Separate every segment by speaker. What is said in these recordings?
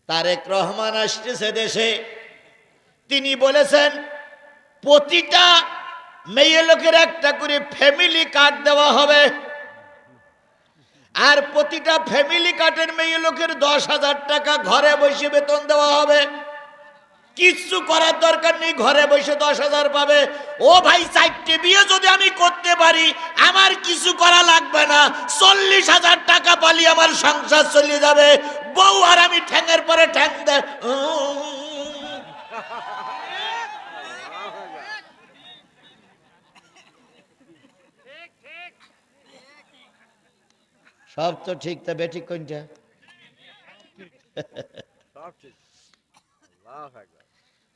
Speaker 1: তারেক রহমান আসতেছে দেশে, তিনি বলেছেন প্রতিটা মেয়ে লোকের একটা করে ফ্যামিলি কার্ড দেওয়া হবে, আর প্রতিটা ফ্যামিলি কার্ডের মেয়ে লোকের 10,000 টাকা ঘরে বসে বেতন দেওয়া হবে। কিচ্ছু করার দরকার নেই, ঘরে বসে 10,000 পাবে। ও ভাই, 4টে বিয়ে যদি আমি করতে পারি আমার কিছু করা লাগবে না, 40,000 টাকা পালি আমার সংসার চলে যাবে। বউ আর আমি ঠ্যাঙের পরে ঠ্যাং দে। সব তো ঠিক, তা বেঠিক কোনটা?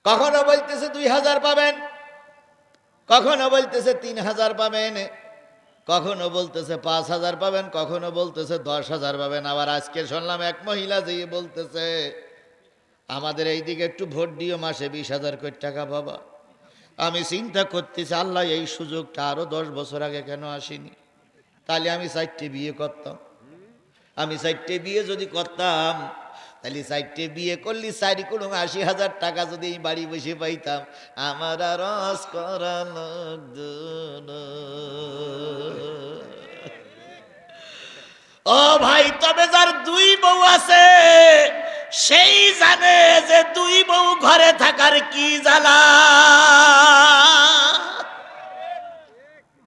Speaker 1: কখনো বলতেছে 2,000 পাবেন, কখনো বলতেছে 3,000 পাবেন, কখনো বলতেছে 5,000 পাবেন, কখনো বলতেছে 10,000 পাবেন। আবার আজকে শুনলাম এক মহিলা যে বলতেছে আমাদের এইদিকে একটু ভোট দিও, মাসে 20,000 কোটি টাকা পাবা। আমি চিন্তা করতেছি আল্লাহ এই সুযোগটা আরো 10 বছর আগে কেন আসেনি? তাহলে আমি 4টে বিয়ে করতাম। আমি 4টে বিয়ে যদি করতাম, তাহলে 4টে বিয়ে করলে 4 কোটি 80,000 টাকা যদি এই বাড়ি বসে পাইতাম, আমার আর রস করা লাগতো না। ও ভাই, তবে যার 2 বউ আছে সেই জানে যে 2 বউ ঘরে থাকার কি জ্বালা।